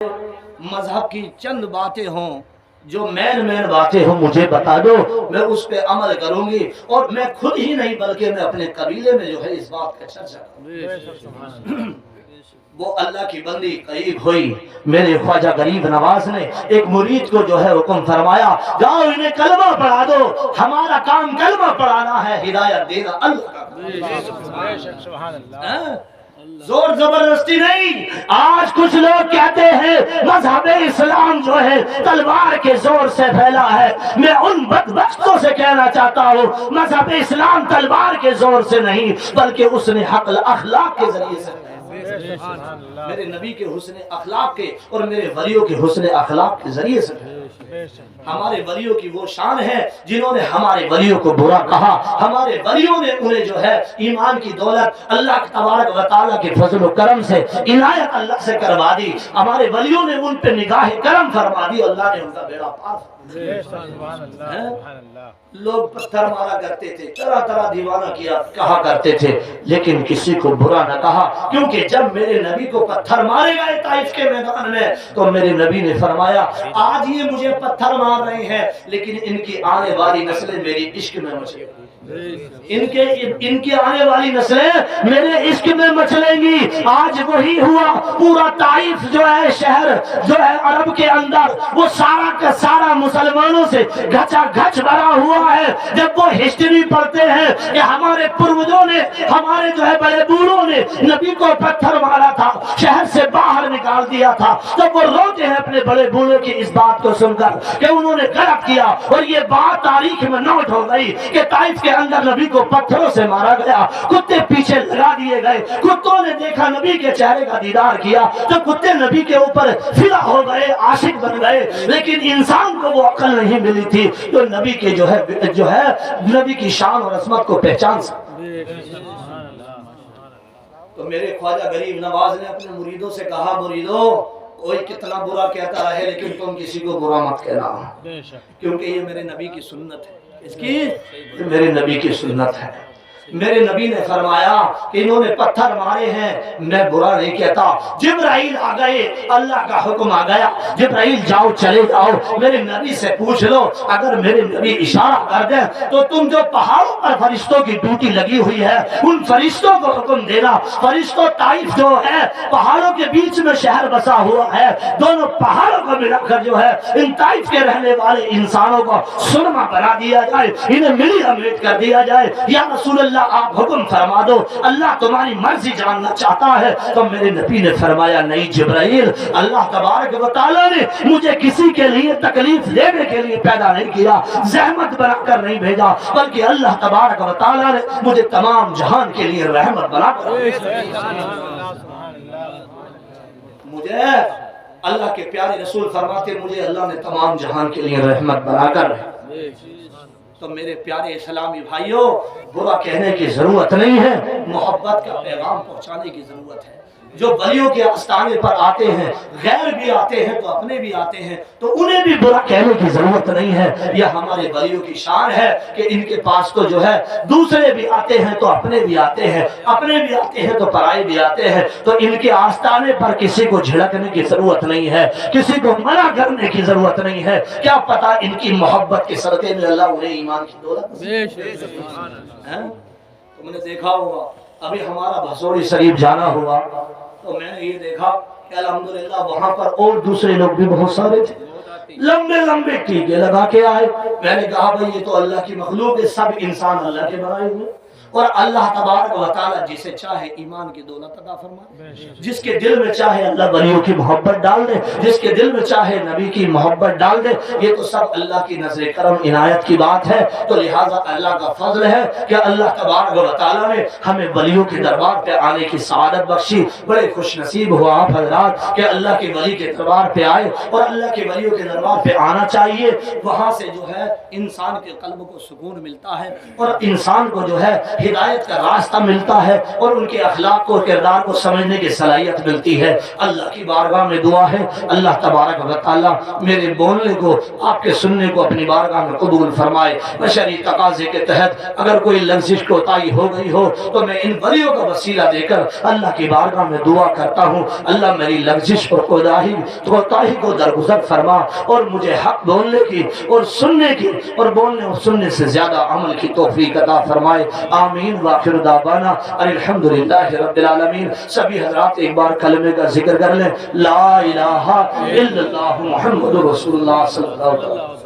मजहब की चंद बातें हों, जो मेन बातें हों मुझे बता दो, मैं उस पे अमल करूंगी। और मैं खुद ही नहीं बल्कि मैं अपने कबीले में जो है इस बात का चर्चा करूंगी। वो अल्लाह की बंदी करीब हुई, मेरे ख्वाजा गरीब नवाज ने एक मुरीद को जो है हुक्म फरमाया, जाओ इन्हें कलमा पढ़ा दो, हमारा काम कलमा पढ़ाना है, हिदायत देना अल्लाह का। जोर जबरदस्ती नहीं। आज कुछ लोग कहते हैं मजहब इस्लाम जो है तलवार के जोर से फैला है। मैं उन बदबख्तों से कहना चाहता हूँ, मजहब इस्लाम तलवार के जोर से नहीं बल्कि उसने हक अखलाक के जरिए से, मेरे नबी के हुस्न अखलाक के और मेरे वलियों के हुस्न अखलाक के जरिए से। हमारे वलियों की वो शान है जिन्होंने हमारे वलियों को बुरा कहा, हमारे वलियों ने उन्हें जो है ईमान की दौलत अल्लाह तबारक व तआला के फजल व करम से इनायत अल्लाह से करवा दी। हमारे वलियों ने उन पे निगाह करम फरमा दी, अल्लाह ने उनका बेड़ा पार। लोग पत्थर मारा करते थे, तरह तरह दीवाना किया कहा करते थे, लेकिन किसी को बुरा न कहा, क्योंकि जब मेरे नबी को पत्थर मारे गए ताइफ के मैदान में तो मेरे नबी ने फरमाया, आज ये मुझे पत्थर मार रहे हैं लेकिन इनकी आने वाली नस्लें मेरी इश्क में मचलेंगी, इनकी आने वाली नस्लें मेरे इश्क में मचलेंगी। आज वही हुआ, पूरा ताइफ जो है शहर जो है अरब के अंदर वो सारा का सारा मुसलमानों से घचा घच भरा हुआ है। जब वो हिस्ट्री पढ़ते हैं कि हमारे पूर्वजों ने, हमारे जो है बड़े बूढ़ों ने नबी को पत्थर मारा था, शहर से बाहर निकाल दिया था, तब वो रोते हैं अपने बड़े बूढ़ों की इस बात को सुनकर कि उन्होंने गलत किया। और ये बात तारीख में नोट हो गई कि ताइफ के अंदर नबी को पत्थरों से मारा गया, कुत्ते पीछे लगा दिए गए। कुत्तों ने देखा, नबी के चेहरे का दीदार किया तो कुत्ते नबी के ऊपर फिदा हो गए, आशिक बन गए। लेकिन इंसान को वो अकल नहीं मिली थी तो नबी के जो है नबी की शान और अजमत को पहचान सके। तो मेरे ख्वाजा गरीब नवाज ने अपने मुरीदों से कहा, मुरीदों कोई कितना बुरा कहता रहे लेकिन तुम किसी को बुरा मत कहना, क्योंकि ये मेरे नबी की सुन्नत है। इसकी मेरे नबी की सुन्नत है। मेरे नबी ने फरमाया कि इन्होंने पत्थर मारे हैं, मैं बुरा नहीं कहता। जिब्राइल आ गए, अल्लाह का हुक्म आ गया, जिब्राइल जाओ चले जाओ मेरे नबी से पूछ लो, अगर मेरे नबी इशारा कर दे तो तुम जो पहाड़ों पर फरिश्तों की ड्यूटी लगी हुई है उन फरिश्तों को हुक्म देना। फरिश्तों ताइफ जो है पहाड़ों के बीच में शहर बसा हुआ है, दोनों पहाड़ों को मिलाकर जो है इन ताइफ के रहने वाले इंसानों को सुरमा बना दिया जाए, इन्हें मिली अमेट कर दिया जाए। या रसूल आप हुक्म फरमा दो, अल्लाह तुम्हारी मर्जी जानना चाहता है। तो मेरे नबी ने फरमाया, नहीं जिब्राइल, अल्लाह तबारक व तआला ने मुझे किसी के लिए तकलीफ देने के लिए पैदा नहीं किया, जहमत बनाकर नहीं भेजा, बल्कि अल्लाह तबारक व तआला ने मुझे तमाम जहान के लिए रहमत बनाकर, मुझे अल्लाह के प्यारे रसूल फरमाते मुझे अल्लाह ने तमाम जहान के लिए रहमत बनाकर। तो मेरे प्यारे इस्लामी भाइयों, बुरा कहने की जरूरत नहीं है, मोहब्बत का पैगाम पहुंचाने की जरूरत है। जो वलियों के आस्थाने पर आते हैं, गैर भी आते हैं तो अपने भी आते हैं, तो उन्हें भी बुरा कहने की जरूरत नहीं है। यह हमारे वलियों की शान है कि इनके पास तो जो है दूसरे भी आते हैं तो अपने भी आते हैं, अपने भी आते हैं तो पराए भी आते हैं। तो इनके आस्थाने पर किसी को झिड़कने की जरूरत नहीं है, किसी को मना करने की जरूरत नहीं है। क्या पता इनकी मोहब्बत के सदक़े में अल्लाह उन्हें ईमान की दौलत। तुमने देखा होगा अभी हमारा भसोड़ी शरीफ जाना हुआ तो मैंने ये देखा कि अल्हम्दुलिल्लाह वहां पर और दूसरे लोग भी बहुत सारे थे, लंबे लंबे टीके लगा के आए। मैंने कहा भाई ये तो अल्लाह की मखलूक है, सब इंसान अल्लाह के बनाए हुए, और अल्लाह तबारक व तआला जिसे चाहे ईमान की दौलत अता फरमाए, जिसके दिल में चाहे अल्लाह वलियों की मोहब्बत डाल दे, जिसके दिल में चाहे नबी की मोहब्बत डाल दे। ये तो सब अल्लाह की नजर करम इनायत की बात है। तो लिहाजा अल्लाह का फजल है कि अल्लाह तबारक व तआला ने हमें वलियों के दरबार पे आने की सआदत बख्शी। बड़े खुश नसीब हुआ आप हजरात कि अल्लाह के वली के दरबार पे आए, और अल्लाह के वलियों के दरबार पे आना चाहिए। वहां से जो है इंसान के कल्ब को सुकून मिलता है और इंसान को जो है ہدایت کا راستہ ملتا ہے اور ان کے اخلاق کو کردار کو سمجھنے کی صلاحیت ملتی ہے۔ اللہ کی بارگاہ میں دعا ہے اللہ تبارک و تعالی میرے بولنے کو آپ کے سننے کو اپنی بارگاہ میں قبول فرمائے۔ بشری تقاضے کے تحت اگر کوئی لغزش کوتاہی ہو گئی ہو تو میں ان ولیوں کا وسیلہ دے کر اللہ کی بارگاہ میں دعا کرتا ہوں اللہ میری لغزش اور کوتاہی کو درگزر فرما اور مجھے حق بولنے کی اور سننے کی اور بولنے اور سننے سے زیادہ عمل کی توفیق عطا فرمائے آمین وآخر دعوانا الحمدللہ رب العالمین۔ سبھی حضرات ایک بار کلمے کا ذکر کر لیں لا الہ الا اللہ محمد رسول اللہ صلی اللہ علیہ وسلم۔